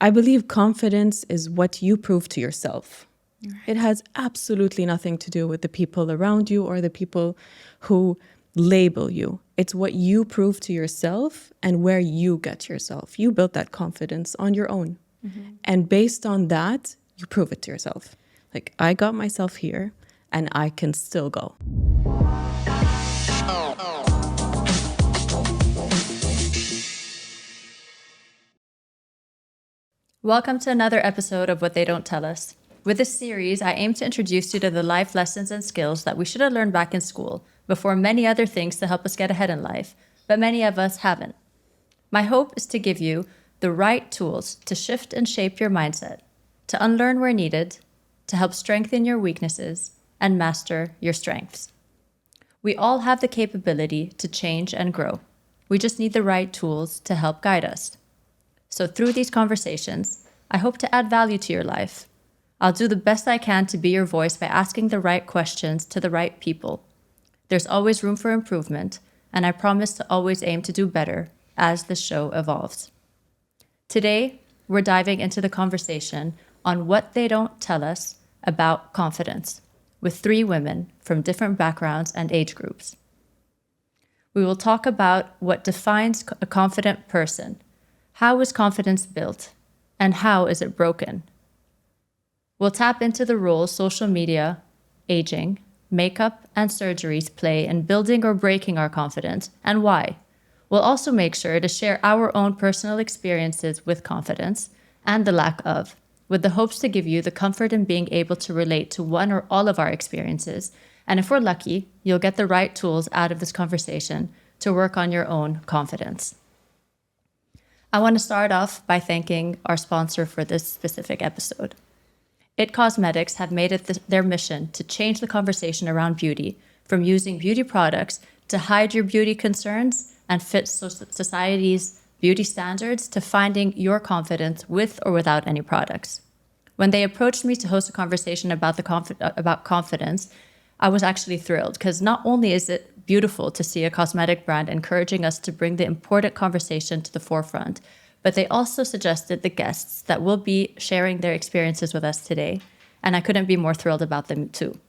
I believe confidence is what you prove to yourself. Right. It has absolutely nothing to do with the people around you or the people who label you. It's what you prove to yourself and where you get yourself. You built that confidence on your own. And based on that, you prove it to yourself. Like, I got myself here and I can still go. Welcome to another episode of What They Don't Tell Us. With this series, I aim to introduce you to the life lessons and skills that we should have learned back in school before many other things to help us get ahead in life, but many of us haven't. My hope is to give you the right tools to shift and shape your mindset, to unlearn where needed, to help strengthen your weaknesses, and master your strengths. We all have the capability to change and grow. We just need the right tools to help guide us. So through these conversations, I hope to add value to your life. I'll do the best I can to be your voice by asking the right questions to the right people. There's always room for improvement, and I promise to always aim to do better as the show evolves. Today, we're diving into the conversation on what they don't tell us about confidence, with 3 women from different backgrounds and age groups. We will talk about what defines a confident person, how is confidence built, and how is it broken? We'll tap into the role social media, aging, makeup, and surgeries play in building or breaking our confidence, and why. We'll also make sure to share our own personal experiences with confidence and the lack of, with the hopes to give you the comfort in being able to relate to one or all of our experiences. And if we're lucky, you'll get the right tools out of this conversation to work on your own confidence. I want to start off by thanking our sponsor for this specific episode. IT Cosmetics have made it their mission to change the conversation around beauty, from using beauty products to hide your beauty concerns and fit society's beauty standards to finding your confidence with or without any products. When they approached me to host a conversation about about confidence, I was actually thrilled because not only is it beautiful to see a cosmetic brand encouraging us to bring the important conversation to the forefront, but they also suggested the guests that will be sharing their experiences with us today, and I couldn't be more thrilled about them too.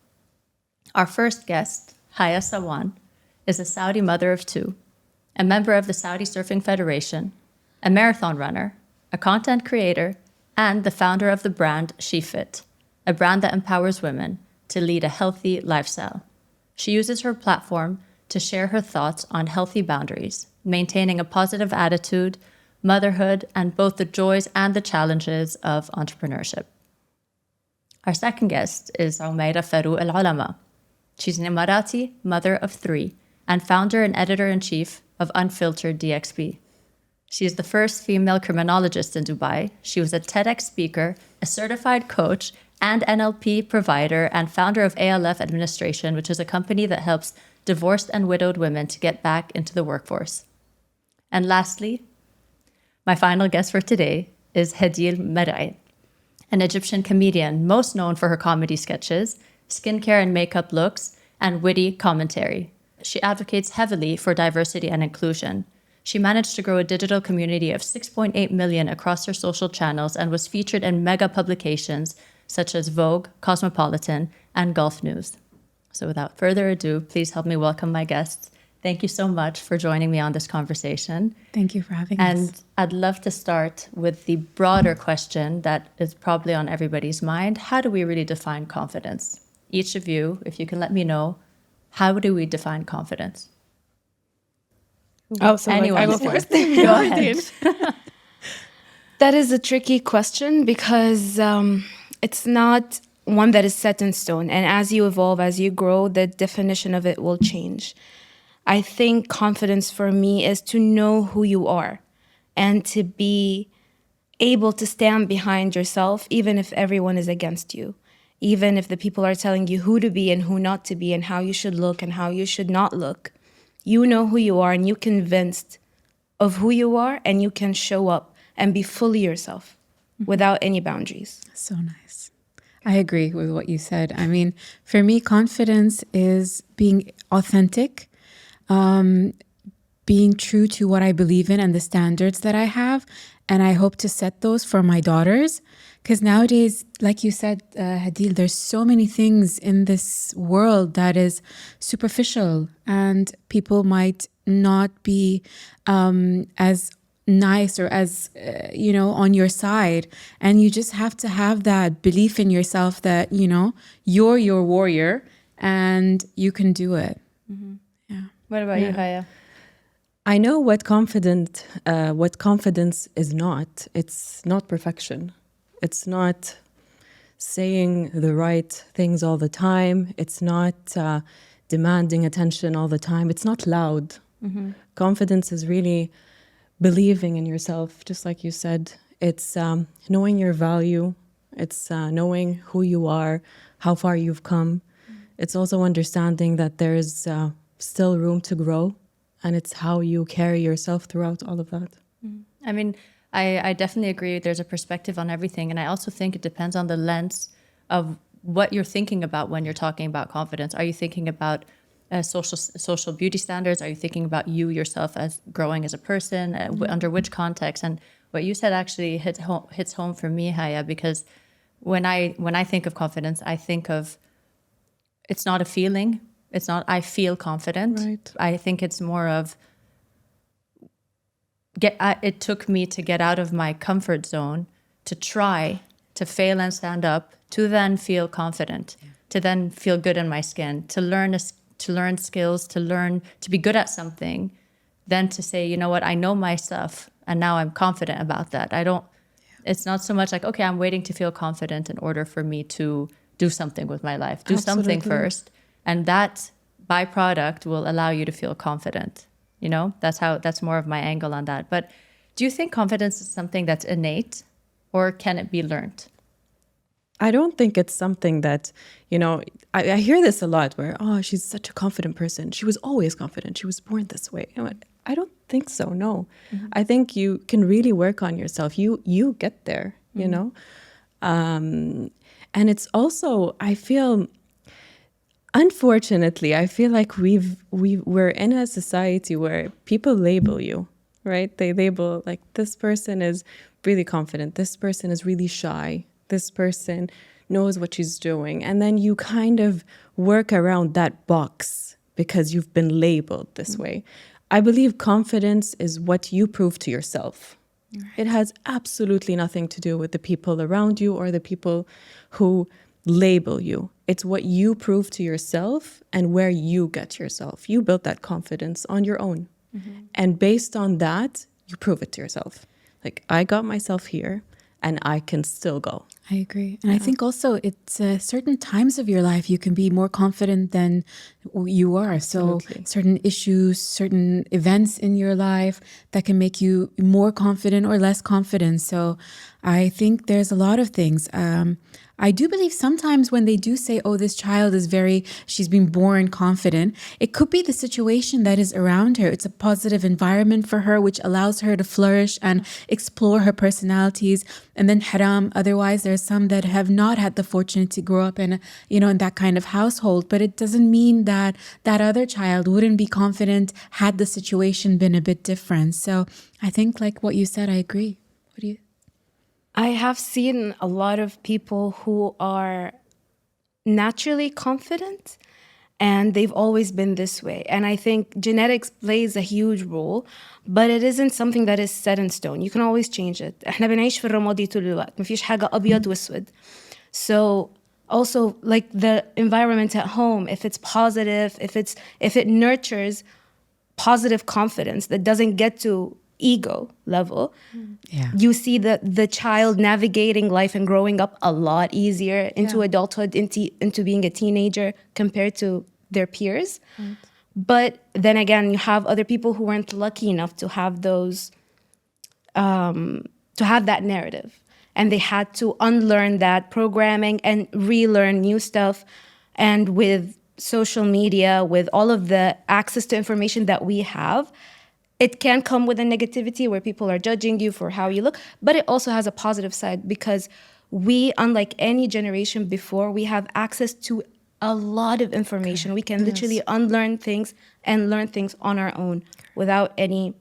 Our first guest, Haya, is a Saudi mother of 2, a member of the Saudi Surfing Federation, a marathon runner, a content creator, and the founder of the brand SheFit, a brand that empowers women to lead a healthy lifestyle. She uses her platform to share her thoughts on healthy boundaries, maintaining a positive attitude, motherhood, and both the joys and the challenges of entrepreneurship. Our second guest is Omaira Farouk Al-Ulama. She's an Emirati mother of 3 and founder and editor-in-chief of Unfiltered DXB. She is the first female criminologist in Dubai. She was a TEDx speaker, a certified coach, and NLP provider, and founder of ALF Administration, which is a company that helps divorced and widowed women to get back into the workforce. And lastly, my final guest for today is Hadeel Mer'ay, an Egyptian comedian most known for her comedy sketches, skincare and makeup looks, and witty commentary. She advocates heavily for diversity and inclusion. She managed to grow a digital community of 6.8 million across her social channels and was featured in mega publications such as Vogue, Cosmopolitan, and Gulf News. So without further ado, please help me welcome my guests. Thank you so much for joining me on this conversation. Thank you for having us. And I'd love to start with the broader question that is probably on everybody's mind. How do we really define confidence? Each of you, if you can let me know, how do we define confidence? Oh, so anyone I go first. Go ahead. That is a tricky question because it's not one that is set in stone. And as you evolve, as you grow, the definition of it will change. I think confidence for me is to know who you are and to be able to stand behind yourself, even if everyone is against you, even if the people are telling you who to be and who not to be and how you should look and how you should not look. You know who you are and you're convinced of who you are, and you can show up and be fully yourself without any boundaries. So nice. I agree with what you said. I mean, for me, confidence is being authentic, being true to what I believe in and the standards that I have. And I hope to set those for my daughters. Because nowadays, like you said, Hadeel, there's so many things in this world that is superficial, and people might not be as nice or as, on your side. And you just have to have that belief in yourself that, you're your warrior and you can do it. Yeah. What about you, Haya? I know what confidence is not. It's not perfection. It's not saying the right things all the time. It's not demanding attention all the time. It's not loud. Confidence is really believing in yourself, just like you said. It's knowing your value. It's knowing who you are, how far you've come. It's also understanding that there's still room to grow, and it's how you carry yourself throughout all of that. I mean, I definitely agree. There's a perspective on everything. And I also think it depends on the lens of what you're thinking about when you're talking about confidence. Are you thinking about social beauty standards? Are you thinking about you yourself as growing as a person? Under which context? And what you said actually hits home for me, Haya, because when I think of confidence, I think of it's not a feeling. It's not I feel confident. Right. I think it's more of it took me to get out of my comfort zone, to try, to fail and stand up, to then feel confident, to then feel good in my skin, to learn skills, to be good at something, then to say, you know what, I know my stuff and now I'm confident about that. It's not so much like, okay, I'm waiting to feel confident in order for me to do something with my life. Do something first. And that byproduct will allow you to feel confident. That's more of my angle on that. But do you think confidence is something that's innate, or can it be learned? I don't think it's something that, I hear this a lot where, oh, she's such a confident person. She was always confident. She was born this way. I don't think so, no. I think you can really work on yourself. You get there, and it's also, unfortunately, I feel like we're in a society where people label you, right? They label like, this person is really confident. This person is really shy. This person knows what she's doing. And then you kind of work around that box because you've been labeled this way. I believe confidence is what you prove to yourself. Right. It has absolutely nothing to do with the people around you or the people who label you. It's what you prove to yourself and where you get yourself. You build that confidence on your own. And based on that, you prove it to yourself. Like, I got myself here and I can still go. I agree. And I think also it's certain times of your life you can be more confident than you are. Absolutely. So certain issues, certain events in your life that can make you more confident or less confident. So I think there's a lot of things. I do believe sometimes when they do say, oh, this child is she's been born confident, it could be the situation that is around her. It's a positive environment for her, which allows her to flourish and explore her personalities. And then haram, otherwise there's some that have not had the fortune to grow up in, in that kind of household. But it doesn't mean that that other child wouldn't be confident had the situation been a bit different. So I think like what you said, I agree. What do you? I have seen a lot of people who are naturally confident and they've always been this way. And I think genetics plays a huge role, but it isn't something that is set in stone. You can always change it. احنا بنعيش في الرمادي طول الوقت. مفيش حاجة أبيض وأسود. So also like the environment at home, if it's positive, if it nurtures positive confidence that doesn't get to ego level, you see the child navigating life and growing up a lot easier into adulthood, into being a teenager compared to their peers. Right. But then again, you have other people who weren't lucky enough to have those, to have that narrative. And they had to unlearn that programming and relearn new stuff. And with social media, with all of the access to information that we have, it can come with a negativity where people are judging you for how you look, but it also has a positive side because we, unlike any generation before, we have access to a lot of information. We can literally unlearn things and learn things on our own without any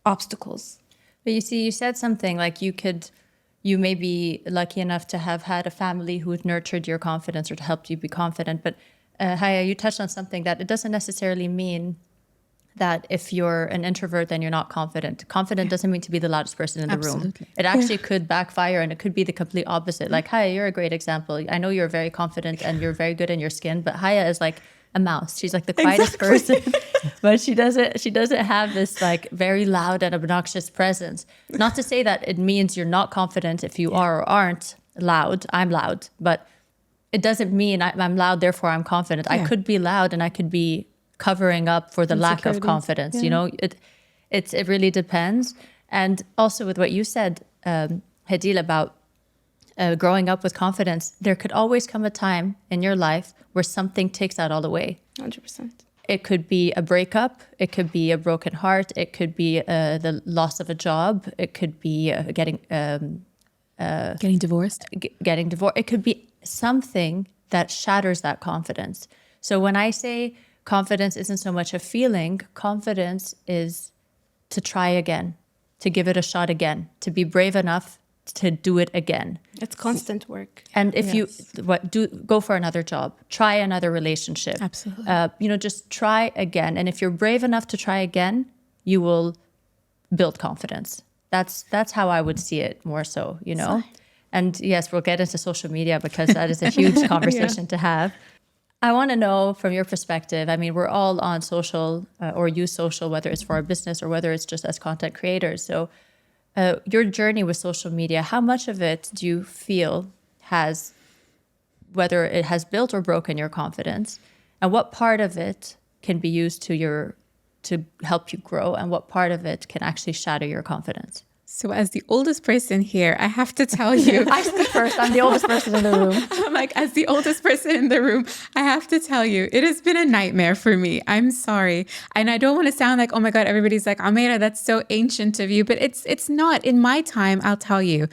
obstacles. But you see, you said something like you may be lucky enough to have had a family who had nurtured your confidence or to help you be confident. But Haya, you touched on something that it doesn't necessarily mean that if you're an introvert, then you're not confident. Confident doesn't mean to be the loudest person in the room. It actually could backfire, and it could be the complete opposite. Like Haya, you're a great example. I know you're very confident and you're very good in your skin, but Haya is like a mouse. She's like the quietest person, but she doesn't have this like very loud and obnoxious presence. Not to say that it means you're not confident if you are or aren't loud. I'm loud, but it doesn't mean I'm loud, therefore I'm confident. I could be loud and I could be covering up for the lack of confidence. You know, it really depends. And also with what you said, Hadeel, about growing up with confidence, there could always come a time in your life where something takes that all away. 100%. It could be a breakup. It could be a broken heart. It could be the loss of a job. It could be getting divorced. Getting divorced. It could be something that shatters that confidence. So when I say confidence isn't so much a feeling, confidence is to try again, to give it a shot again, to be brave enough to do it again. It's constant work. And if you go for another job, try another relationship. Absolutely. Just try again. And if you're brave enough to try again, you will build confidence. That's how I would see it more so, you know. And yes, we'll get into social media because that is a huge conversation to have. I want to know from your perspective, I mean, we're all on social or use social, whether it's for our business or whether it's just as content creators. So your journey with social media, how much of it do you feel has, whether it has built or broken your confidence? And what part of it can be used to help you grow? And what part of it can actually shatter your confidence? So as the oldest person here, I have to tell you. I speak first. I'm the oldest person in the room. I'm like, as the oldest person in the room, I have to tell you, it has been a nightmare for me. I'm sorry. And I don't want to sound like, oh my God, everybody's like, Omaira, that's so ancient of you. But it's not. In my time, I'll tell you,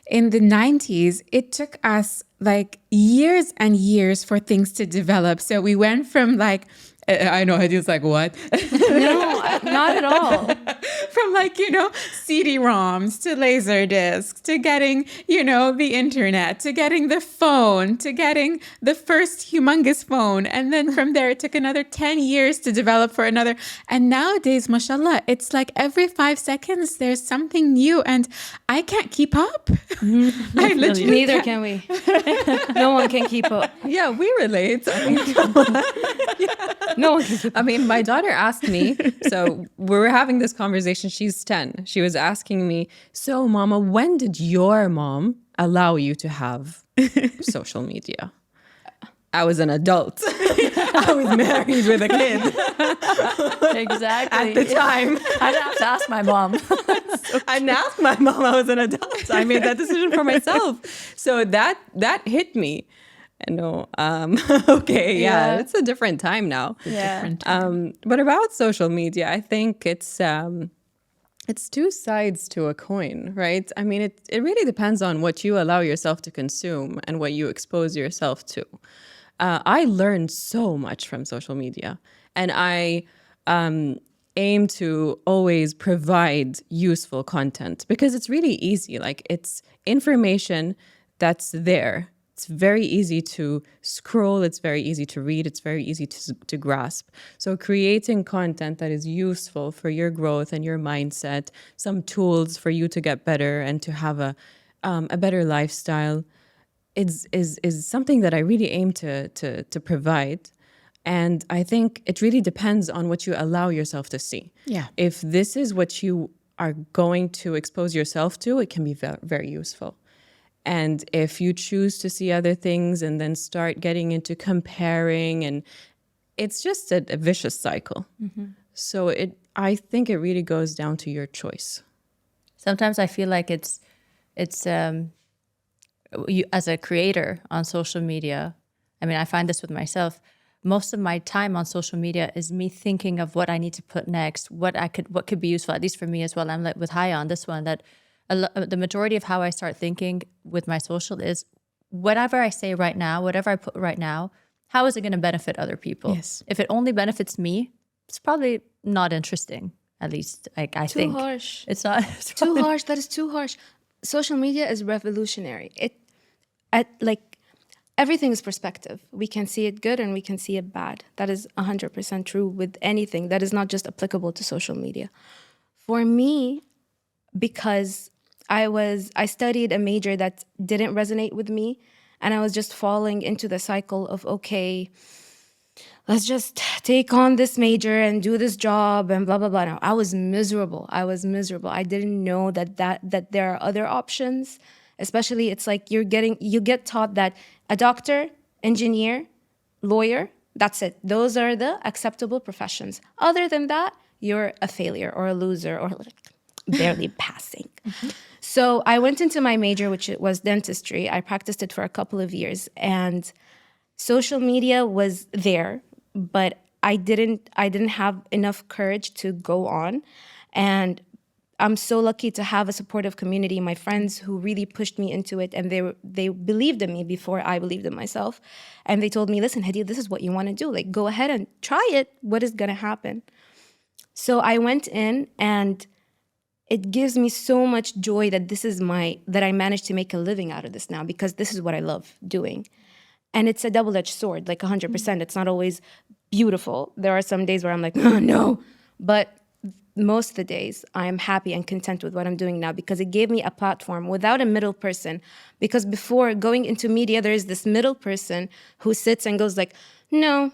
in the 90s, it took us like years and years for things to develop. So we went from like, I know Hadeel's like, what? No, not at all. From like, CD-ROMs to laser discs to getting, the internet, to getting the phone, to getting the first humongous phone. And then from there, it took another 10 years to develop for another. And nowadays, mashallah, it's like every 5 seconds, there's something new and I can't keep up. I literally Neither can we. No one can keep up. Yeah, we relate. I mean, No one can keep up. I mean, my daughter asked me, so we were having this conversation. She's 10. She was asking me, so Mama, when did your mom allow you to have social media? I was an adult. I was married with a kid. Exactly. At the time. I'd have to ask my mom. I didn't ask my mom I was an adult. I made that decision for myself. So that hit me. No, okay, yeah, it's a different time now. But about social media, I think it's two sides to a coin, right? I mean, it really depends on what you allow yourself to consume and what you expose yourself to. I learned so much from social media, and I aim to always provide useful content because it's really easy. Like, it's information that's there. It's very easy to scroll. It's very easy to read. It's very easy to grasp. So creating content that is useful for your growth and your mindset, some tools for you to get better and to have a better lifestyle is something that I really aim to provide. And I think it really depends on what you allow yourself to see. Yeah. If this is what you are going to expose yourself to, it can be very, very useful. And if you choose to see other things and then start getting into comparing, and it's just a vicious cycle. Mm-hmm. So I think it really goes down to your choice. Sometimes I feel like it's you, as a creator on social media. I mean, I find this with myself. Most of my time on social media is me thinking of what I need to put next, what could be useful, at least for me as well. I'm like with Haya on this one, that the majority of how I start thinking with my social is, whatever I say right now, whatever I put right now, how is it going to benefit other people? Yes. If it only benefits me, it's probably not interesting. At least I think. Too harsh. It's not. It's Too probably- harsh. That is too harsh. Social media is revolutionary. Everything is perspective. We can see it good and we can see it bad. That is 100% true with anything. That is not just applicable to social media. For me, because I studied a major that didn't resonate with me, and I was just falling into the cycle of, okay, let's just take on this major and do this job and blah, blah, blah. No, I was miserable. I didn't know that there are other options. Especially, it's like you get taught that a doctor, engineer, lawyer, that's it. Those are the acceptable professions. Other than that, you're a failure or a loser or barely passing. So I went into my major, which was dentistry. I practiced it for a couple of years, and social media was there, but I didn't have enough courage to go on. And I'm so lucky to have a supportive community, my friends who really pushed me into it, and they believed in me before I believed in myself. And they told me, listen, Hadeel, this is what you want to do. Like, go ahead and try it. What is going to happen? So I went in, and it gives me so much joy that that I managed to make a living out of this now, because this is what I love doing. And it's a double-edged sword, like 100%. It's not always beautiful. There are some days where I'm like, oh, no. But most of the days, I am happy and content with what I'm doing now, because it gave me a platform without a middle person. Because before going into media, there is this middle person who sits and goes like, no,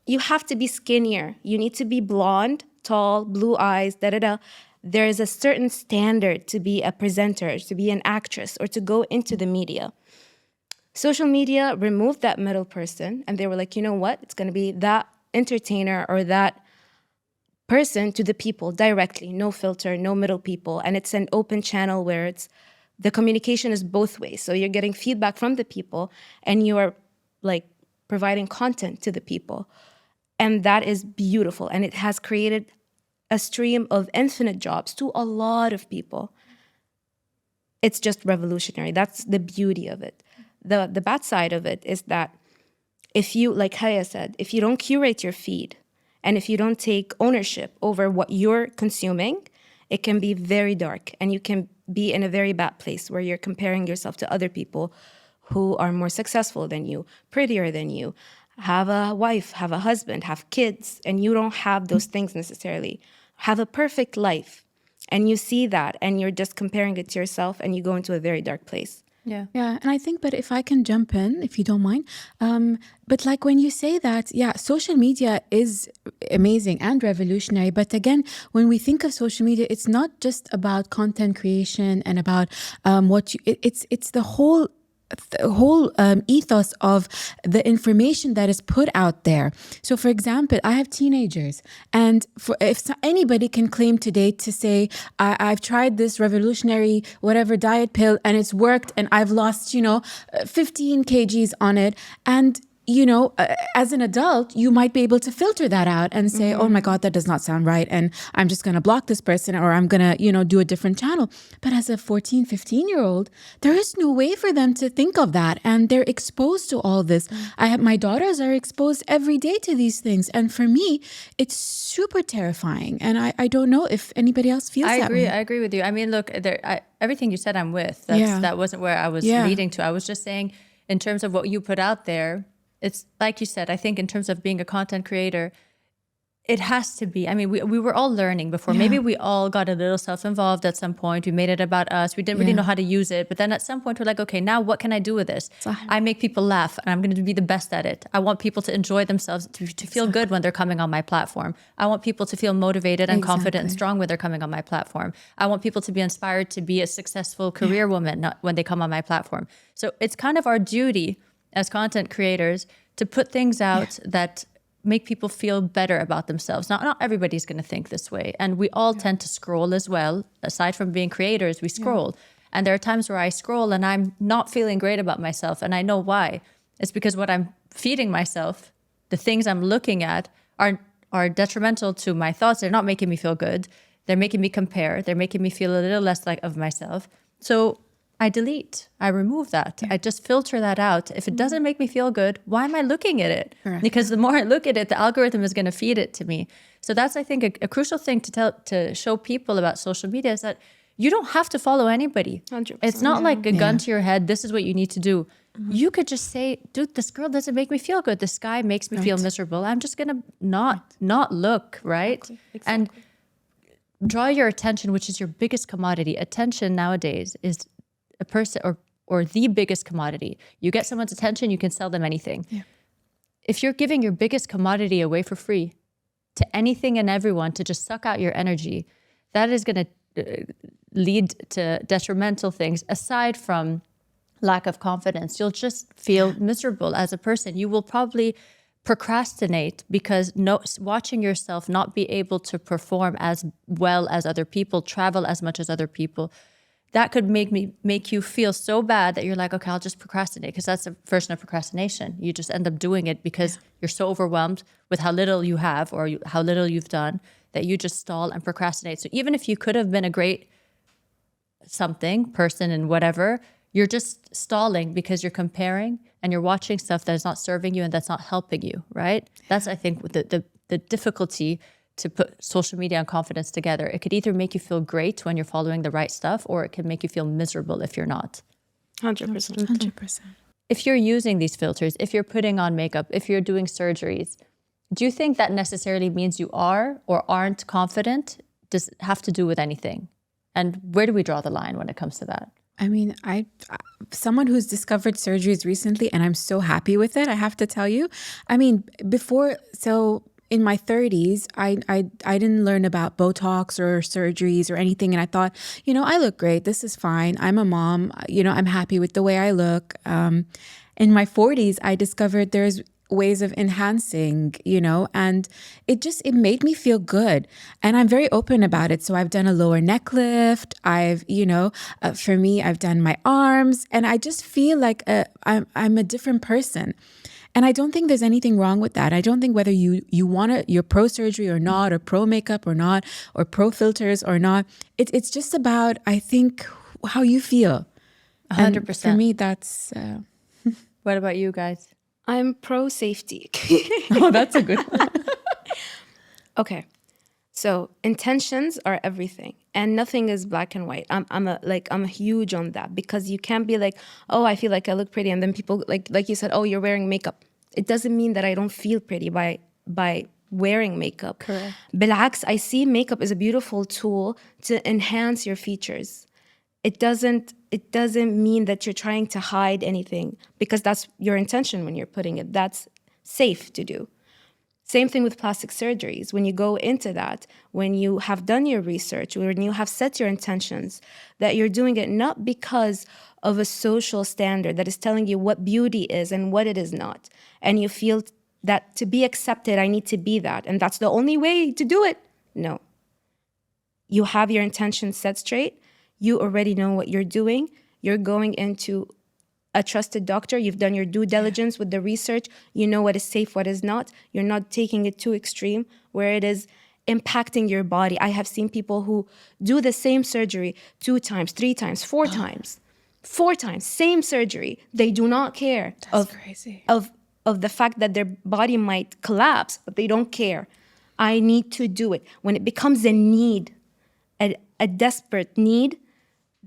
you have to be skinnier. You need to be blonde, tall, blue eyes, da-da-da. There is a certain standard to be a presenter, to be an actress, or to go into the media. Social media removed that middle person, and they were like, you know what? It's going to be that entertainer or that person to the people directly, no filter, no middle people. And it's an open channel where the communication is both ways. So you're getting feedback from the people, and you are like providing content to the people. And that is beautiful. And it has created a stream of infinite jobs to a lot of people. It's just revolutionary. That's the beauty of it. The bad side of it is that if you, like Haya said, if you don't curate your feed, and if you don't take ownership over what you're consuming, it can be very dark, and you can be in a very bad place where you're comparing yourself to other people who are more successful than you, prettier than you, have a wife, have a husband, have kids, and you don't have those things necessarily. Have a perfect life, and you see that, and you're just comparing it to yourself, and you go into a very dark place. Yeah. Yeah, and I think, but if I can jump in, if you don't mind, but like when you say that, yeah, social media is amazing and revolutionary. But again, when we think of social media, it's not just about content creation and about it's the whole ethos of the information that is put out there. So for example, I have teenagers, and if anybody can claim today to say, I've tried this revolutionary whatever diet pill and it's worked and I've lost 15 kgs on it, and as an adult, you might be able to filter that out and say, oh my God, that does not sound right. And I'm just going to block this person, or I'm going to, do a different channel. But as a 14, 15-year-old, there is no way for them to think of that. And they're exposed to all this. My daughters are exposed every day to these things. And for me, it's super terrifying. And I don't know if anybody else feels that way. I agree with you. I mean, look, everything you said, I'm with. That wasn't where I was leading to. I was just saying, in terms of what you put out there, it's like you said, I think in terms of being a content creator, it has to be. I mean, we were all learning before. Maybe we all got a little self-involved at some point. We made it about us. We didn't really know how to use it. But then at some point, we're like, okay, now what can I do with this? I make people laugh, and I'm going to be the best at it. I want people to enjoy themselves, to feel good when they're coming on my platform. I want people to feel motivated and confident and strong when they're coming on my platform. I want people to be inspired to be a successful career woman when they come on my platform. So it's kind of our duty as content creators to put things out that make people feel better about themselves. Now, not everybody's going to think this way. And we all tend to scroll as well. Aside from being creators, we scroll. And there are times where I scroll and I'm not feeling great about myself. And I know why. It's because what I'm feeding myself, the things I'm looking at are detrimental to my thoughts. They're not making me feel good. They're making me compare. They're making me feel a little less like of myself. So I delete, I remove that. I just filter that out. If it doesn't make me feel good, why am I looking at it? Correct. Because the more I look at it, the algorithm is going to feed it to me. So that's, I think, a crucial thing to show people about social media is that you don't have to follow anybody. 100%. It's not like a gun to your head. This is what you need to do. You could just say, dude, this girl doesn't make me feel good. This guy makes me feel miserable. I'm just going to not look, right? Exactly. And draw your attention, which is your biggest commodity. Attention nowadays is a person or the biggest commodity. You get someone's attention, you can sell them anything. Yeah. If you're giving your biggest commodity away for free to anything and everyone to just suck out your energy, that is going to lead to detrimental things aside from lack of confidence. You'll just feel miserable as a person. You will probably procrastinate because watching yourself not be able to perform as well as other people, travel as much as other people, that could make you feel so bad that you're like, okay, I'll just procrastinate, because that's a version of procrastination. You just end up doing it because you're so overwhelmed with how little you have or how little you've done that you just stall and procrastinate. So even if you could have been a great person and whatever, you're just stalling because you're comparing and you're watching stuff that is not serving you and that's not helping you, right? That's, I think, the difficulty to put social media and confidence together. It could either make you feel great when you're following the right stuff, or it can make you feel miserable if you're not. 100%. 100%. If you're using these filters, if you're putting on makeup, if you're doing surgeries, do you think that necessarily means you are or aren't confident? Does it have to do with anything? And where do we draw the line when it comes to that? I mean, someone who's discovered surgeries recently, and I'm so happy with it, I have to tell you. I mean, in my 30s, I didn't learn about botox or surgeries or anything. And I thought, I look great. This is fine. I'm a mom. I'm happy with the way I look. In my 40s, I discovered there's ways of enhancing, and it made me feel good. And I'm very open about it. So I've done a lower neck lift. For me, I've done my arms, and I just feel like I'm a different person. And I don't think there's anything wrong with that. I don't think whether you're pro surgery or not, or pro makeup or not, or pro filters or not. It's just about, I think, how you feel. 100%. And for me, that's. What about you guys? I'm pro safety. Oh, that's a good one. Okay. So intentions are everything, and nothing is black and white. I'm huge on that, because you can't be like, oh, I feel like I look pretty, and then people like you said, oh, you're wearing makeup. It doesn't mean that I don't feel pretty by wearing makeup. Correct. Bil'aks, I see makeup as a beautiful tool to enhance your features. It doesn't mean that you're trying to hide anything, because that's your intention when you're putting it. That's safe to do. Same thing with plastic surgeries. When you go into that, when you have done your research, when you have set your intentions, that you're doing it not because of a social standard that is telling you what beauty is and what it is not. And you feel that to be accepted, I need to be that, and that's the only way to do it. No. You have your intentions set straight. You already know what you're doing. You're going into a trusted doctor. You've done your due diligence with the research. You know what is safe, what is not. You're not taking it too extreme where it is impacting your body. I have seen people who do the same surgery 2 times, 3 times, 4 times. 4 times, same surgery. They do not care Crazy. of the fact that their body might collapse, but they don't care. I need to do it. When it becomes a need, a desperate need,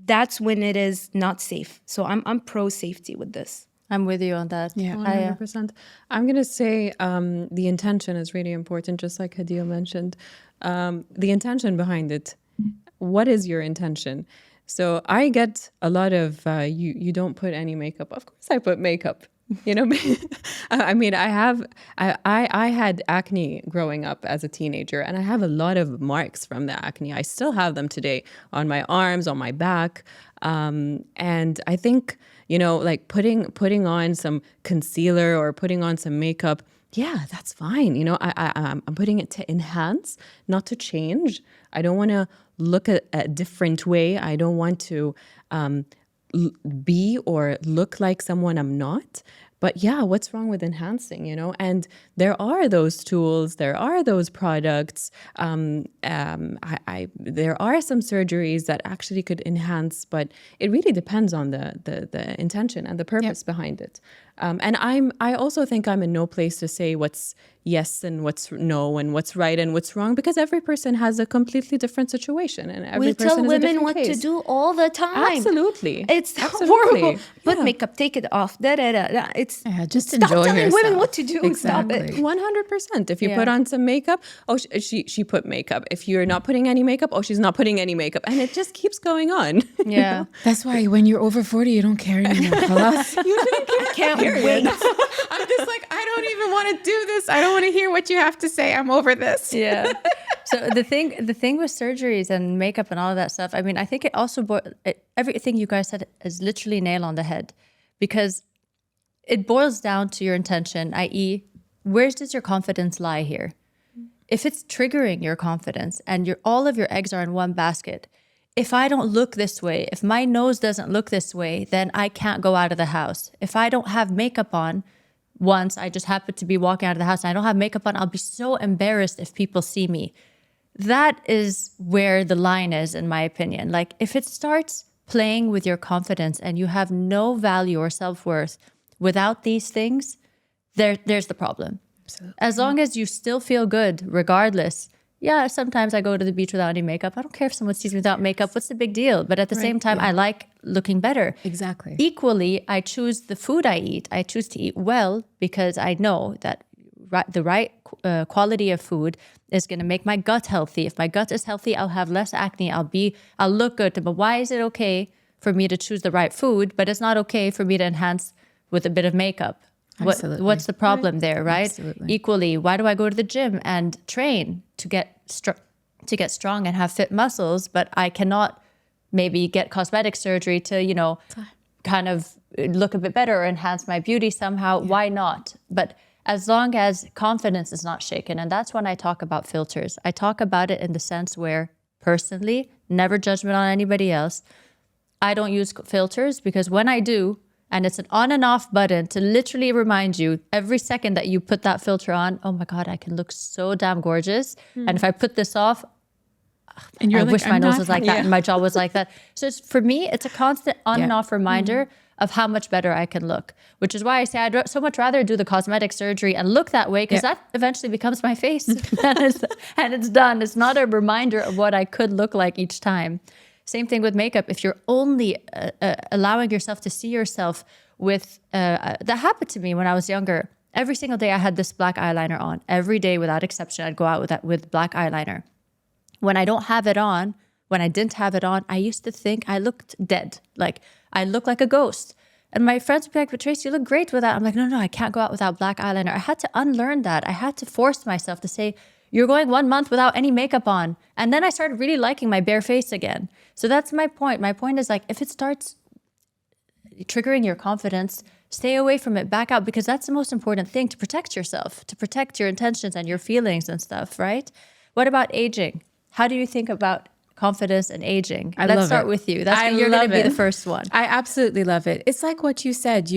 that's when it is not safe. So I'm pro safety with this. I'm with you on that. Yeah. Haya. 100%. I'm going to say the intention is really important, just like Hadeel mentioned. The intention behind it. What is your intention? So I get a lot of, you don't put any makeup. Of course I put makeup. I mean, I had acne growing up as a teenager, and I have a lot of marks from the acne. I still have them today on my arms, on my back. And I think, like putting on some concealer or putting on some makeup, yeah, that's fine. I'm putting it to enhance, not to change. I don't want to look at a different way. I don't want to be or look like someone I'm not. But yeah, what's wrong with enhancing, you know? And there are those tools, there are those products. There are some surgeries that actually could enhance, but it really depends on the intention and the purpose behind it. And I also think I'm in no place to say what's yes and what's no and what's right and what's wrong, because every person has a completely different situation and every We person tell is a women different what to case. do all the time. Absolutely. It's Absolutely. horrible. Put Yeah. makeup, take it off. It's just stop enjoy telling yourself. women what to do. Exactly. Stop it. 100%. If you Yeah. put on some makeup, oh, she put makeup. If you're not putting any makeup, oh, she's not putting any makeup. And it just keeps going on. Yeah. That's why when you're over 40, you don't care anymore. Khalas. You shouldn't care. Can't wait. I'm just like, I don't even want to do this. I don't want to hear what you have to say. I'm over this. Yeah. So the thing with surgeries and makeup and all of that stuff, I mean, I think it also everything you guys said is literally nail on the head, because it boils down to your intention, i.e., where does your confidence lie here? If it's triggering your confidence and all of your eggs are in one basket, if I don't look this way, if my nose doesn't look this way, then I can't go out of the house. If I don't have makeup on, once I just happen to be walking out of the house and I don't have makeup on, I'll be so embarrassed if people see me. That is where the line is, in my opinion. Like, if it starts playing with your confidence and you have no value or self-worth without these things, there's the problem. Absolutely. As long as you still feel good, regardless. Yeah, sometimes I go to the beach without any makeup. I don't care if someone sees me without makeup. What's the big deal? But at the same time, I like looking better. Exactly. Equally, I choose the food I eat. I choose to eat well because I know that the right quality of food is going to make my gut healthy. If my gut is healthy, I'll have less acne. I'll look good. But why is it okay for me to choose the right food, but it's not okay for me to enhance with a bit of makeup? Absolutely. What's the problem there, right? Absolutely. Equally, why do I go to the gym and train to get strong and have fit muscles, but I cannot maybe get cosmetic surgery to, kind of look a bit better or enhance my beauty somehow? Yeah. Why not? But as long as confidence is not shaken, and that's when I talk about filters. I talk about it in the sense where, personally, never judgment on anybody else, I don't use filters, because when I do, and it's an on and off button to literally remind you every second that you put that filter on, oh my God, I can look so damn gorgeous. And if I put this off, And I wish my nose was like that and my jaw was like that. So for me, it's a constant on and off reminder of how much better I can look, which is why I say I'd so much rather do the cosmetic surgery and look that way, because that eventually becomes my face and it's done. It's not a reminder of what I could look like each time. Same thing with makeup. If you're only allowing yourself to see yourself with, that happened to me when I was younger. Every single day I had this black eyeliner on. Every day without exception, I'd go out with black eyeliner. When I don't have it on, when I didn't have it on, I used to think I looked dead. Like, I looked like a ghost. And my friends would be like, but Tracy, you look great with that. I'm like, no, I can't go out without black eyeliner. I had to unlearn that. I had to force myself to say, you're going 1 month without any makeup on. And then I started really liking my bare face again. So that's my point. My point is, like, if it starts triggering your confidence, stay away from it, back out, because that's the most important thing, to protect yourself, to protect your intentions and your feelings and stuff, right? What about aging? How do you think about confidence and aging? Let's start with you. You're going to be the first one. I absolutely love it. It's like what you said,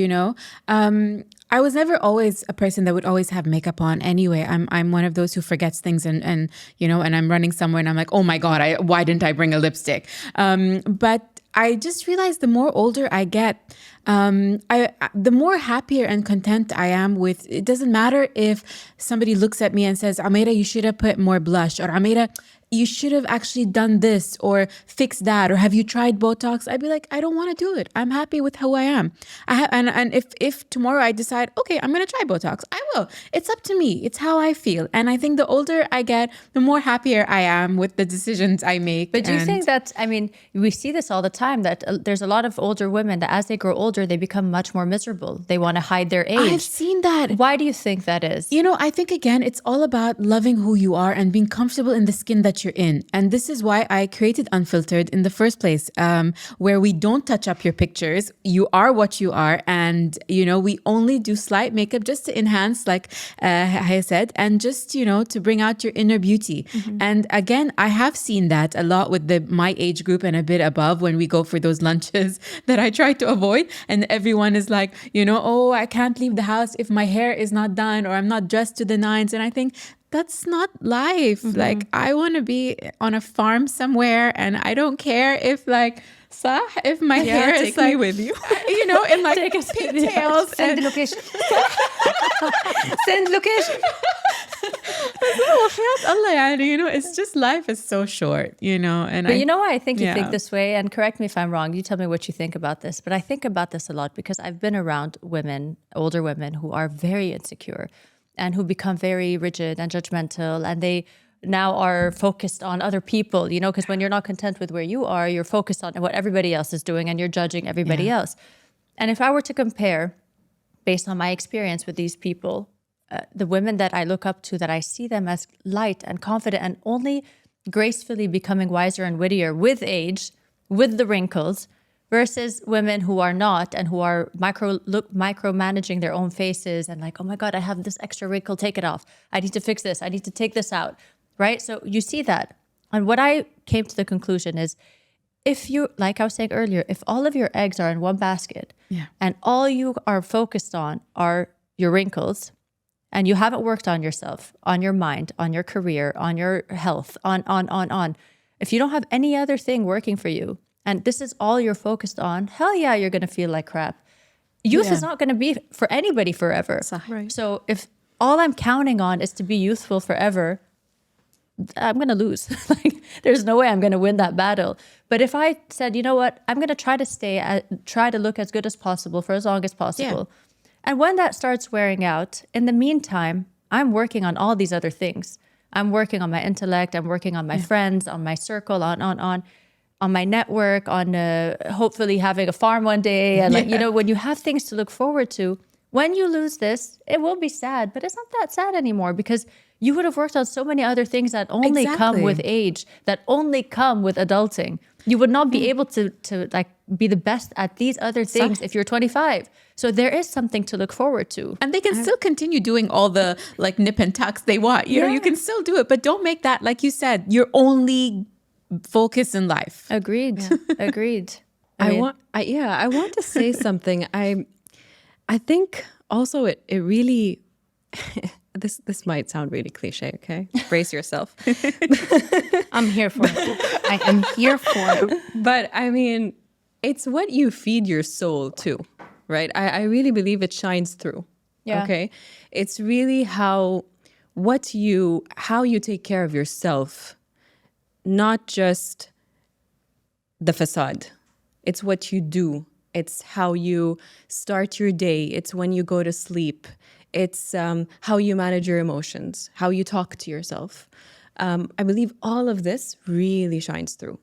I was never always a person that would always have makeup on anyway. I'm one of those who forgets things and I'm running somewhere and I'm like, oh my God, why didn't I bring a lipstick? But I just realized the more older I get, the more happier and content I am with. It doesn't matter if somebody looks at me and says, Omaira, you should have put more blush, or Omaira, you should have actually done this or fixed that, or have you tried Botox? I'd be like, I don't want to do it. I'm happy with who I am. And if tomorrow I decide, okay, I'm going to try Botox, I will. It's up to me. It's how I feel. And I think the older I get, the more happier I am with the decisions I make. But do you think that, we see this all the time, that there's a lot of older women that as they grow older, they become much more miserable. They want to hide their age. I've seen that. Why do you think that is? I think, again, it's all about loving who you are and being comfortable in the skin that that you're in. And this is why I created Unfiltered in the first place, where we don't touch up your pictures. You are what you are. And, we only do slight makeup just to enhance, like Haya said, and just, to bring out your inner beauty. And again, I have seen that a lot with my age group and a bit above when we go for those lunches that I try to avoid. And everyone is like, oh, I can't leave the house if my hair is not done or I'm not dressed to the nines. And I think that's not life. Like, I want to be on a farm somewhere, and I don't care if if my hair is take me with you. in like pigtails. Send the location. Send location. It's just life is so short, and But you know why I think you Yeah. think this way, and correct me if I'm wrong, you tell me what you think about this, but I think about this a lot because I've been around women, older women, who are very insecure and who become very rigid and judgmental, and they now are focused on other people, because when you're not content with where you are, you're focused on what everybody else is doing and you're judging everybody else. And if I were to compare, based on my experience with these people, the women that I look up to, that I see them as light and confident and only gracefully becoming wiser and wittier with age, with the wrinkles, versus women who are not and who are micromanaging their own faces and like, oh my God, I have this extra wrinkle, take it off. I need to fix this. I need to take this out, right? So you see that. And what I came to the conclusion is, if you, like I was saying earlier, if all of your eggs are in one basket and all you are focused on are your wrinkles, and you haven't worked on yourself, on your mind, on your career, on your health, on. If you don't have any other thing working for you, and this is all you're focused on, hell yeah, you're going to feel like crap. Youth is not going to be for anybody forever. Right. So if all I'm counting on is to be youthful forever, I'm going to lose. There's no way I'm going to win that battle. But if I said, you know what, I'm going to try to look as good as possible for as long as possible. And when that starts wearing out, in the meantime, I'm working on all these other things. I'm working on my intellect. I'm working on my friends, on my circle, on my network, on hopefully having a farm one day. And when you have things to look forward to, when you lose this, it will be sad, but it's not that sad anymore because you would have worked on so many other things that only come with age, that only come with adulting. You would not be able to be the best at these other things if you're 25. So there is something to look forward to. And they can still continue doing all the nip and tucks they want. You know, you can still do it, but don't make that, like you said, your only focus in life. Agreed. Agreed. I want to say something. I think also it really this might sound really cliche, okay? Brace yourself. I'm here for it. I am here for it. But I mean, it's what you feed your soul to, right? I really believe it shines through. Yeah. Okay. It's really how you take care of yourself, not just the facade. It's what you do. It's how you start your day. It's when you go to sleep. It's how you manage your emotions, how you talk to yourself. I believe all of this really shines through.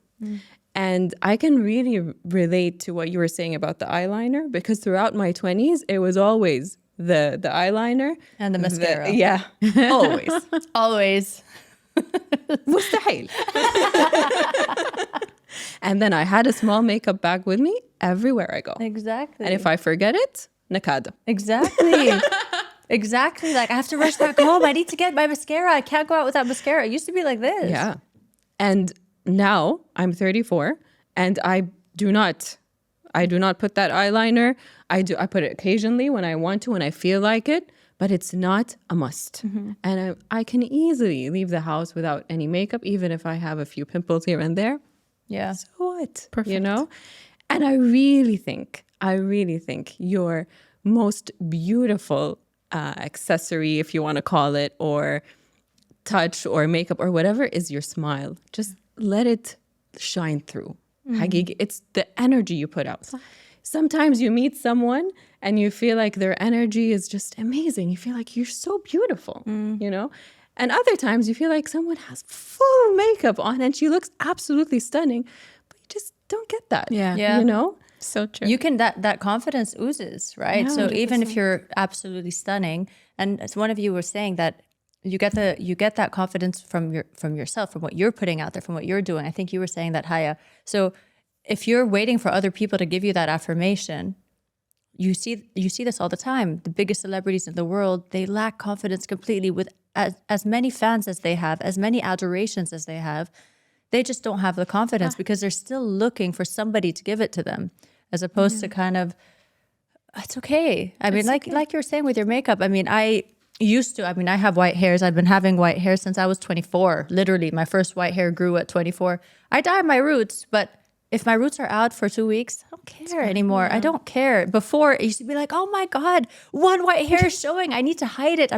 And I can really relate to what you were saying about the eyeliner, because throughout my 20s, it was always the eyeliner. And the mascara. Always. Always. مستحيل. And then I had a small makeup bag with me everywhere I go. Exactly. And if I forget it, nakada. Exactly. Exactly. Like, I have to rush back home. I need to get my mascara. I can't go out without mascara. It used to be like this. Yeah. And now I'm 34 and I do not put that eyeliner. I put it occasionally when I want to, when I feel like it, but it's not a must. And I can easily leave the house without any makeup, even if I have a few pimples here and there. Yeah. So what? Perfect. You know? And I really think your most beautiful accessory, if you want to call it, or touch or makeup or whatever, is your smile. Just let it shine through. حقيقي, it's the energy you put out. Sometimes you meet someone and you feel like their energy is just amazing. You feel like you're so beautiful, you know? And other times you feel like someone has full makeup on and she looks absolutely stunning, but you just don't get that. Yeah. You know? So true. You can, that confidence oozes, right? Yeah, so 100%. even if you're absolutely stunning, and as one of you was saying that you get that confidence from yourself, from what you're putting out there, from what you're doing. I think you were saying that, Haya. So if you're waiting for other people to give you that affirmation, you see this all the time. The biggest celebrities in the world, they lack confidence completely with as many fans as they have, as many adorations as they have. They just don't have the confidence because they're still looking for somebody to give it to them, as opposed to kind of, it's okay. I mean, like you were saying with your makeup, I mean, I have white hairs. I've been having white hair since I was 24. Literally, my first white hair grew at 24. I dyed my roots, but if my roots are out for 2 weeks, I don't care anymore. I don't care. Before, it used to be like, oh my God, one white hair is showing. I need to hide it.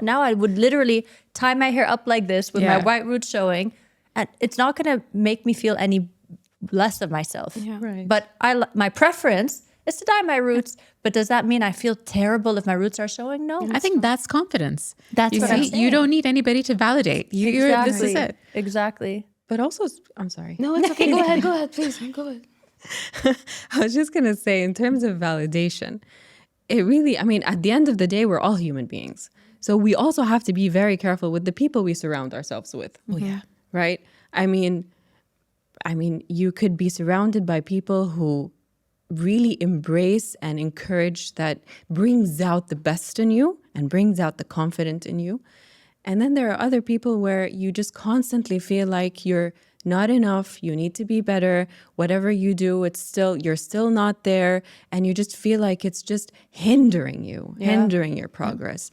Now I would literally tie my hair up like this with my white roots showing. And it's not going to make me feel any less of myself. Yeah. Right. But my preference is to dye my roots. But does that mean I feel terrible if my roots are showing? No. I think that's confidence. That's what I'm saying. You don't need anybody to validate. This is it. Exactly. But also, I'm sorry. No, it's okay. Go ahead, please. Go ahead. I was just going to say, in terms of validation, it really, I mean, at the end of the day, we're all human beings. So we also have to be very careful with the people we surround ourselves with. Oh, yeah. Right? I mean, you could be surrounded by people who really embrace and encourage that, brings out the best in you and brings out the confident in you. And then there are other people where you just constantly feel like you're not enough, you need to be better, whatever you do, you're still not there, and you just feel like it's just hindering you, hindering your progress,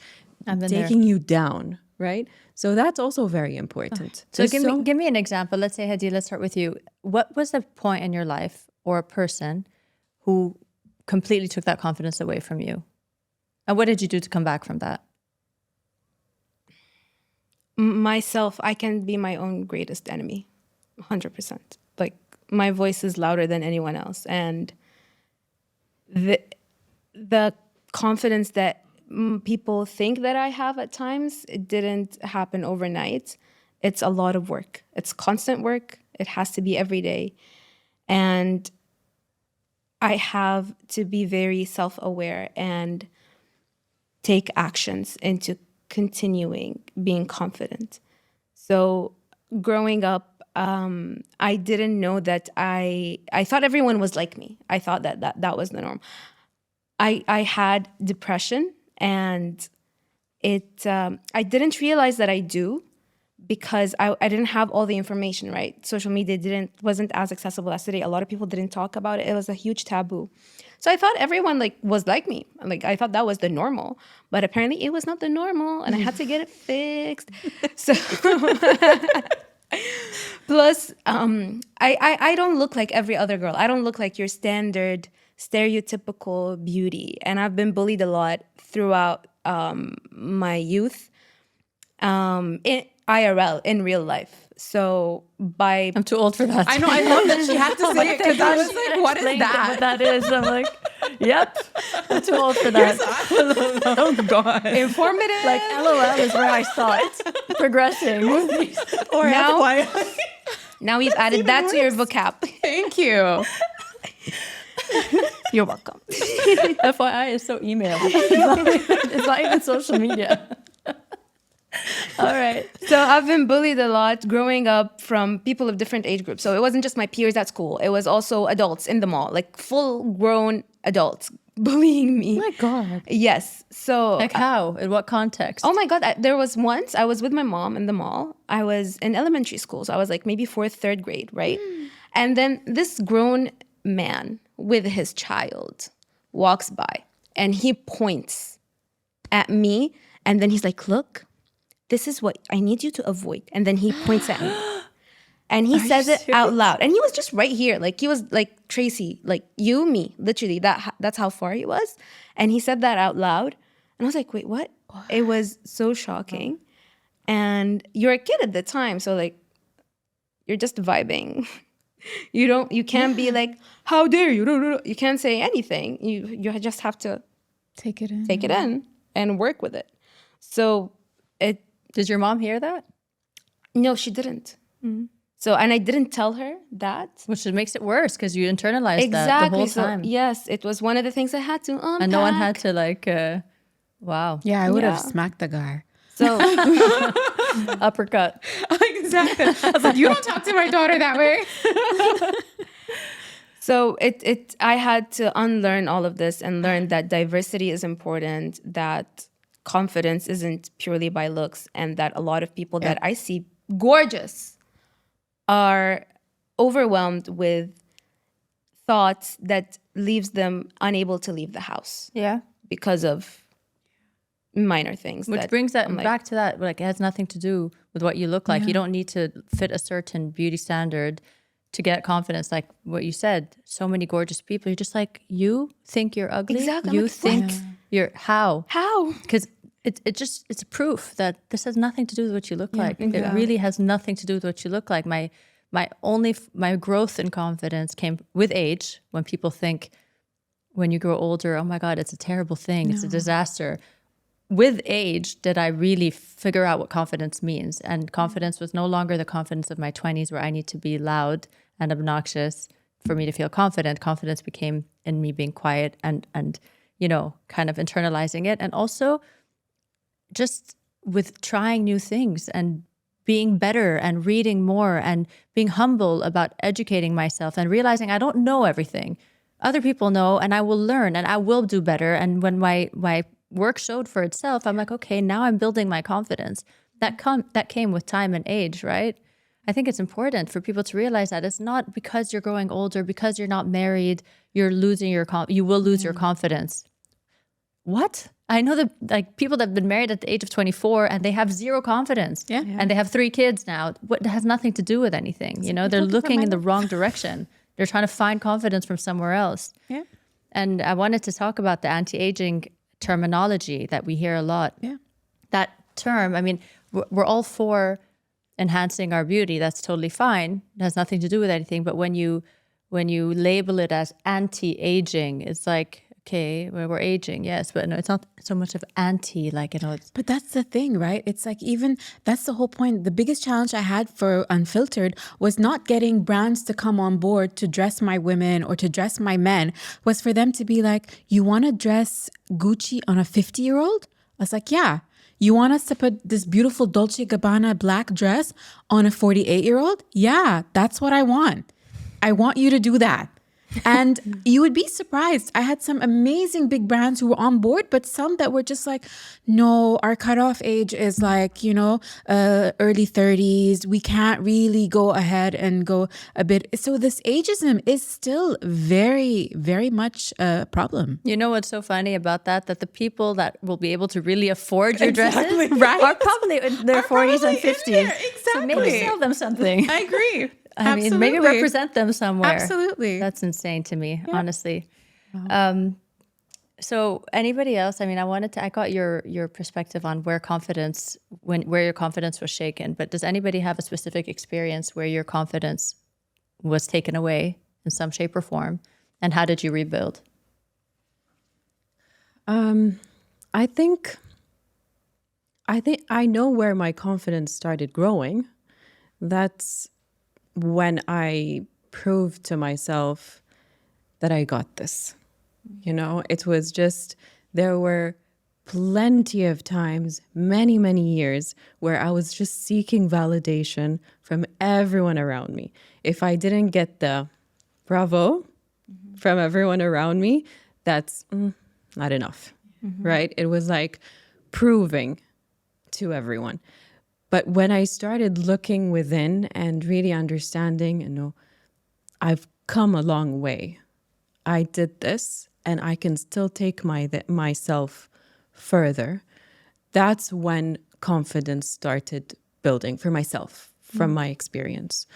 taking you down, right? So that's also very important. So give me an example. Let's say, Hadeel, let's start with you. What was the point in your life or a person who completely took that confidence away from you? And what did you do to come back from that? Myself, I can be my own greatest enemy, 100%. Like, my voice is louder than anyone else. And the confidence that people think that I have at times, it didn't happen overnight. It's a lot of work. It's constant work. It has to be every day. And I have to be very self-aware and take actions into continuing being confident. So growing up, I didn't know that I thought everyone was like me. I thought that was the norm. I had depression, and I didn't realize that I do because I didn't have all the information, right? Social media wasn't as accessible as today. A lot of people didn't talk about it. It was a huge taboo. So I thought everyone was like me. Like, I thought that was the normal, but apparently it was not the normal, and I had to get it fixed. So plus, I don't look like every other girl. I don't look like your standard stereotypical beauty, and I've been bullied a lot throughout my youth, in IRL, in real life. So I'm too old for that. I know. I love that she had to say it because I was like, what is that? What that is? I'm like, yep. I'm too old for that. oh God. informative. Like, LOL is where I saw it progressing. Or now, FYI. now we've added that to your vocab. Thank you. You're welcome. FYI is so email. It's not even social media. All right. So I've been bullied a lot growing up from people of different age groups. So it wasn't just my peers at school. It was also adults in the mall, like full-grown adults bullying me. Oh my God. Yes. So Like how? In what context? oh my God, there was once I was with my mom in the mall. I was in elementary school. So I was like maybe 4th, 3rd grade, right? And then this grown man with his child walks by and he points at me. And then he's like, look, this is what I need you to avoid. And then he points at me. And he says it out loud. And he was just right here. Like, he was like, Tracy, like, you, me, literally. That's how far he was. And he said that out loud. And I was like, wait, what? It was so shocking. And you're a kid at the time. So, like, you're just vibing. You can't be like, how dare you? You can't say anything. You just have to Take it in. take it in and work with it. So Did your mom hear that? no, she didn't. So, and I didn't tell her that. Which makes it worse because you internalized that the whole time. So, yes, it was one of the things I had to unpack. And no one had to like, wow. Yeah, I would have Yeah. smacked the guy. So Uppercut. Exactly. I was like, you don't talk to my daughter that way. So I had to unlearn all of this and learn that diversity is important, that confidence isn't purely by looks, and that a lot of people that I see gorgeous are overwhelmed with thoughts that leaves them unable to leave the house Yeah. because of minor things. Which brings that back to that, like it has nothing to do with what you look like. You don't need to fit a certain beauty standard to get confidence. Like what you said, so many gorgeous people, you're just like, you think you're ugly? Exactly. You Like, think you're, how? How? Because it's a proof that this has nothing to do with what you look like. It really has nothing to do with what you look like. My growth in confidence came with age, when people think when you grow older, oh my God, it's a terrible thing. It's a disaster. With age, did I really figure out what confidence means? And confidence was no longer the confidence of my 20s where I need to be loud and obnoxious for me to feel confident. Confidence became in me being quiet and you know, kind of internalizing it. And also just with trying new things and being better and reading more and being humble about educating myself and realizing I don't know everything. Other people know, and I will learn and I will do better. And when my work showed for itself, I'm like, okay, now I'm building my confidence. That came with time and age, right? I think it's important for people to realize that it's not because you're growing older, because you're not married, you're losing you will lose your confidence. What? I know that like people that have been married at the age of 24 and they have zero confidence. Yeah. And they have 3 kids now. What has nothing to do with anything. You know, they're looking in the wrong direction. They're trying to find confidence from somewhere else. Yeah. And I wanted to talk about the anti-aging terminology that we hear a lot. Yeah. That term, I mean, we're all for enhancing our beauty. That's totally fine. It has nothing to do with anything. But when you label it as anti-aging, it's like, okay, well, we're aging, yes, but no, it's not so much of anti, like, you know. But that's the thing, right? It's like that's the whole point. The biggest challenge I had for Unfiltered was not getting brands to come on board to dress my women or to dress my men, was for them to be like, you want to dress Gucci on a 50-year-old? I was like, yeah. You want us to put this beautiful Dolce & Gabbana black dress on a 48-year-old? Yeah, that's what I want. I want you to do that. And you would be surprised. I had some amazing big brands who were on board, but some that were just like, no, our cutoff age is like, you know, early 30s. We can't really go ahead and go a bit. So this ageism is still very, very much a problem. You know what's so funny about that? That the people that will be able to really afford your dresses right? are probably in their 40s and 50s. Exactly. So maybe sell them something. I agree. I mean, maybe represent them somewhere. Absolutely. That's insane to me, honestly. So anybody else? I mean, I got your perspective on where your confidence was shaken, but does anybody have a specific experience where your confidence was taken away in some shape or form? And how did you rebuild? I think I know where my confidence started growing. That's when I proved to myself that I got this. You know, it was just, there were plenty of times, many, many years, where I was just seeking validation from everyone around me. If I didn't get the bravo from everyone around me, that's not enough, right? It was like proving to everyone. But when I started looking within and really understanding, you know, I've come a long way. I did this and I can still take myself further. That's when confidence started building for myself from my experience.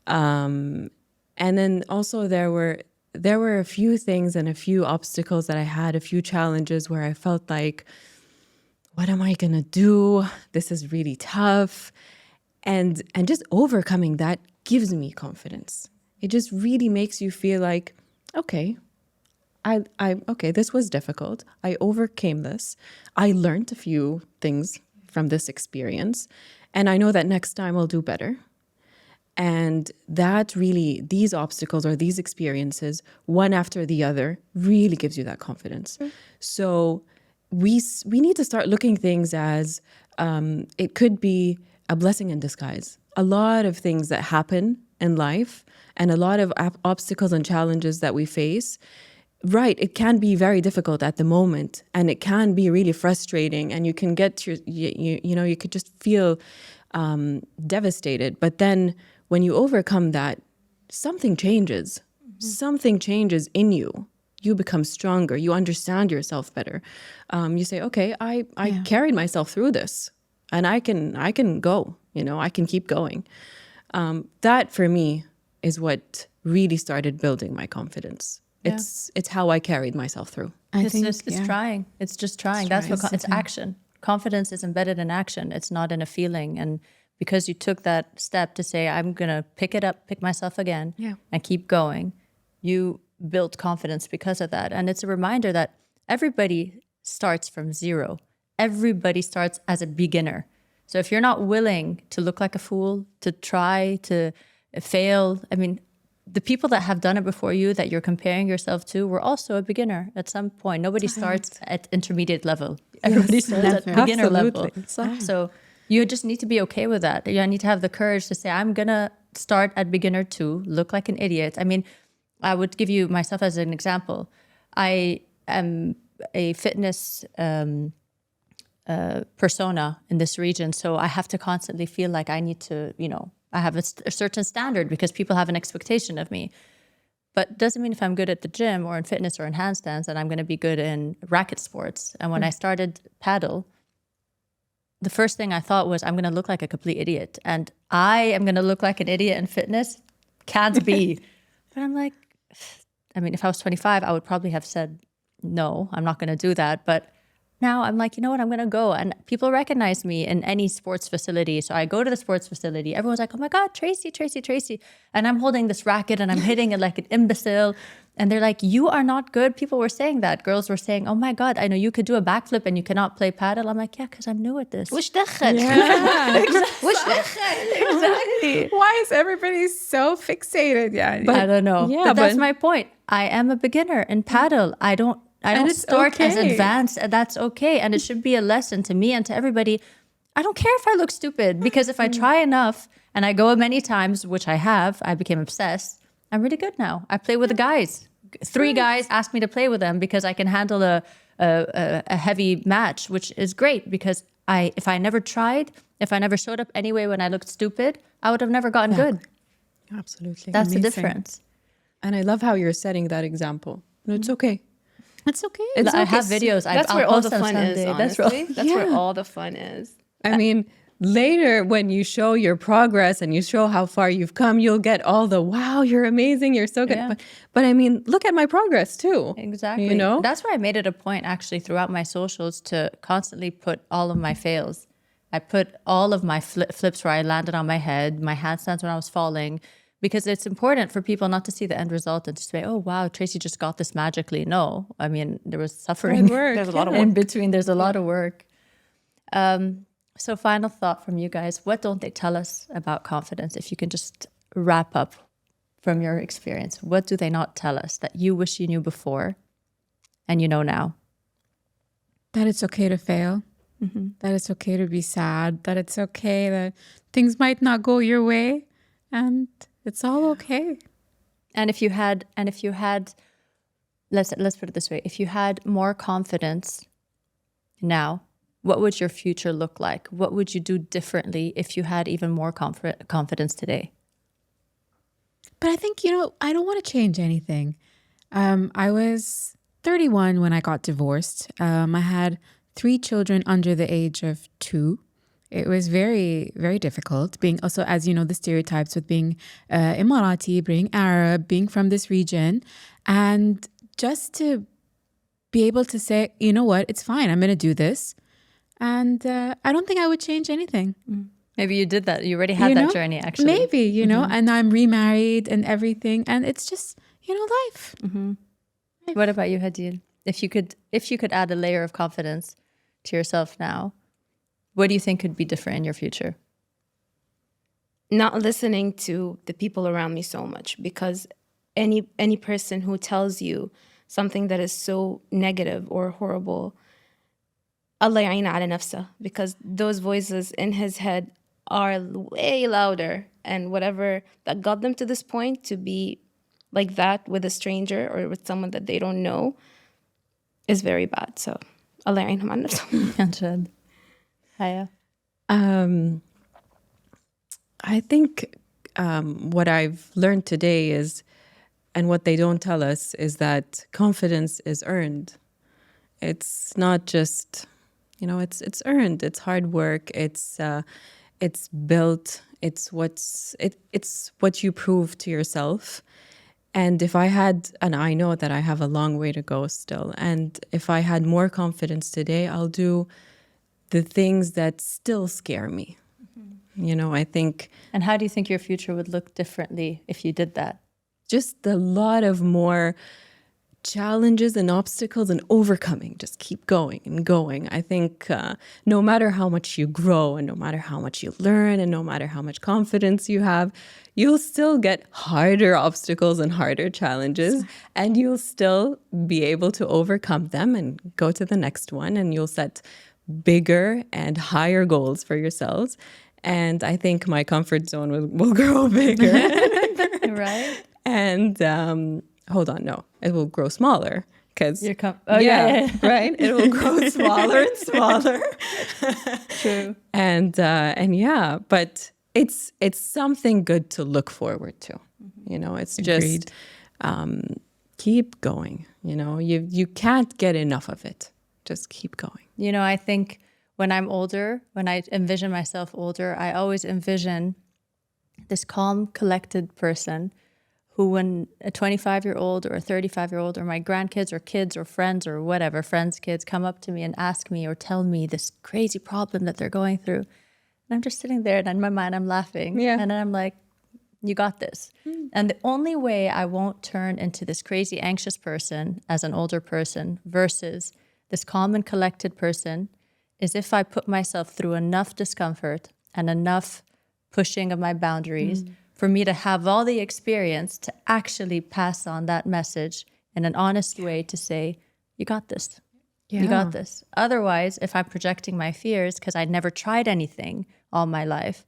And then also there were a few things and a few obstacles that I had, a few challenges where I felt like, what am I going to do? This is really tough. And just overcoming that gives me confidence. It just really makes you feel like, okay, okay, this was difficult. I overcame this. I learned a few things from this experience. And I know that next time I'll do better. And that really, these obstacles or these experiences, one after the other, really gives you that confidence. So we need to start looking things as it could be a blessing in disguise. A lot of things that happen in life and a lot of obstacles and challenges that we face, right, it can be very difficult at the moment, and it can be really frustrating, and you can get to you could just feel devastated. But then when you overcome that, something changes. Something changes in you. You become stronger. You understand yourself better. You say, okay, I carried myself through this, and I can go. I can keep going. That for me is what really started building my confidence. It's how I carried myself through. It's trying. It's just trying. It's action. Confidence is embedded in action. It's not in a feeling. And because you took that step to say, I'm going to pick it up, pick myself again, and keep going, you built confidence because of that. And it's a reminder that everybody starts from zero. Everybody starts as a beginner. So if you're not willing to look like a fool, to try, to fail, I mean, the people that have done it before you that you're comparing yourself to were also a beginner at some point. Nobody starts at intermediate level. Everybody starts at beginner level. So you just need to be okay with that. You need to have the courage to say, I'm going to start at beginner 2, look like an idiot. I mean, I would give you myself as an example. I am a fitness persona in this region. So I have to constantly feel like I need to, I have a certain standard because people have an expectation of me. But doesn't mean if I'm good at the gym or in fitness or in handstands that I'm going to be good in racket sports. And when I started paddle, the first thing I thought was I'm going to look like a complete idiot. And I am going to look like an idiot in fitness? Can't be. But I'm like, I mean, if I was 25, I would probably have said, no, I'm not going to do that. But now I'm like, you know what, I'm going to go. And people recognize me in any sports facility. So I go to the sports facility. Everyone's like, oh my God, Tracy, Tracy, Tracy. And I'm holding this racket and I'm hitting it like an imbecile. And they're like, you are not good. People were saying that. Girls were saying, oh my God, I know you could do a backflip and you cannot play paddle. I'm like, yeah, because I'm new at this. وش دخل؟ Exactly. Why is everybody so fixated? Yeah, I don't know. Yeah, but that's but- my point. I am a beginner in paddle. I don't it's start as okay. advanced, and that's okay. And it should be a lesson to me and to everybody. I don't care if I look stupid, because if I try enough and I go many times, which I have, I became obsessed. I'm really good now. I play with the guys. 3 guys ask me to play with them because I can handle a heavy match, which is great, because if I never tried, if I never showed up anyway when I looked stupid, I would have never gotten good. Absolutely. That's the Amazing. difference. And I love how you're setting that example. No, it's okay. it's okay. I have videos. That's I'll where all post the them fun is, someday. honestly. That's where all the fun is. I mean, later when you show your progress and you show how far you've come, you'll get all the, wow, you're amazing, you're so good. Yeah. But I mean, look at my progress too. Exactly. That's why I made it a point actually throughout my socials to constantly put all of my fails. I put all of my flips where I landed on my head, my handstands when I was falling, because it's important for people not to see the end result and to say, oh, wow, Tracy just got this magically. No, I mean, there was suffering. There's a lot of work. In between, there's a lot of work. So final thought from you guys. What don't they tell us about confidence? If you can just wrap up from your experience, what do they not tell us that you wish you knew before and you know now? That it's okay to fail. That it's okay to be sad. That it's okay that things might not go your way, and it's all okay. And if you had, let's put it this way: if you had more confidence now, what would your future look like? What would you do differently if you had even more confidence today? But I think, I don't want to change anything. I was 31 when I got divorced. I had 3 children under the age of 2. It was very, very difficult being also, as you know, the stereotypes with being Emirati, being Arab, being from this region. And just to be able to say, you know what, it's fine, I'm going to do this. And I don't think I would change anything. Maybe you did that. You already had that journey, actually. Maybe, and I'm remarried and everything. And it's just, life. What about you, Hadeel? If you could add a layer of confidence to yourself now, what do you think could be different in your future? Not listening to the people around me so much, because any person who tells you something that is so negative or horrible, Allah يعين على نفسه, because those voices in his head are way louder, and whatever that got them to this point to be like that with a stranger or with someone that they don't know is very bad. So Allah يعينهم على نفسهم. Answered. Haya. I think what I've learned today is, and what they don't tell us, is that confidence is earned. It's not just, it's earned. It's hard work. It's built. It's what you prove to yourself. And I know that I have a long way to go still. And if I had more confidence today, I'll do the things that still scare me. I think. And how do you think your future would look differently if you did that? Just a lot of more challenges and obstacles and overcoming. Just keep going and going. I think no matter how much you grow and no matter how much you learn and no matter how much confidence you have, you'll still get harder obstacles and harder challenges, and you'll still be able to overcome them and go to the next one, and you'll set bigger and higher goals for yourselves. And I think my comfort zone will grow bigger. Right? And hold on, no, it will grow smaller because yeah, right, it will grow smaller and smaller. True. And yeah, but it's something good to look forward to. It's just keep going. You can't get enough of it. Just keep going. I think when I'm older, when I envision myself older, I always envision this calm, collected person who, when a 25-year-old or a 35-year-old or my grandkids or kids or friends or whatever, friends' kids come up to me and ask me or tell me this crazy problem that they're going through. And I'm just sitting there and in my mind, I'm laughing. Yeah. And then I'm like, you got this. And the only way I won't turn into this crazy anxious person as an older person versus this calm and collected person is if I put myself through enough discomfort and enough pushing of my boundaries for me to have all the experience to actually pass on that message in an honest way to say, you got this. Yeah. You got this. Otherwise, if I'm projecting my fears because I never tried anything all my life,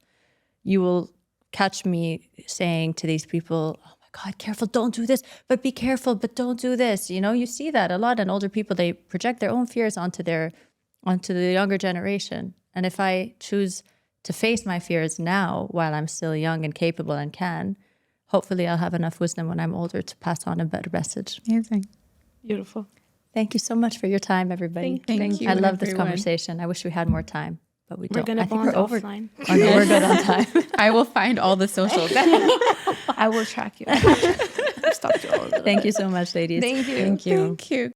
you will catch me saying to these people, oh my God, careful, don't do this, but be careful, but don't do this. You see that a lot in older people. They project their own fears onto the younger generation. And if I choose to face my fears now while I'm still young and capable and can, hopefully I'll have enough wisdom when I'm older to pass on a better message. Amazing. Beautiful. Thank you so much for your time, everybody. Thank you, I love this everyone. conversation. I wish we had more time, but we We're don't. going to I think bond we're over. offline. Oh, no, we're good on time. I will find all the socials. I will track you. I'll stalk you all of them. Thank you so much, ladies. Thank you. Thank you. Thank you.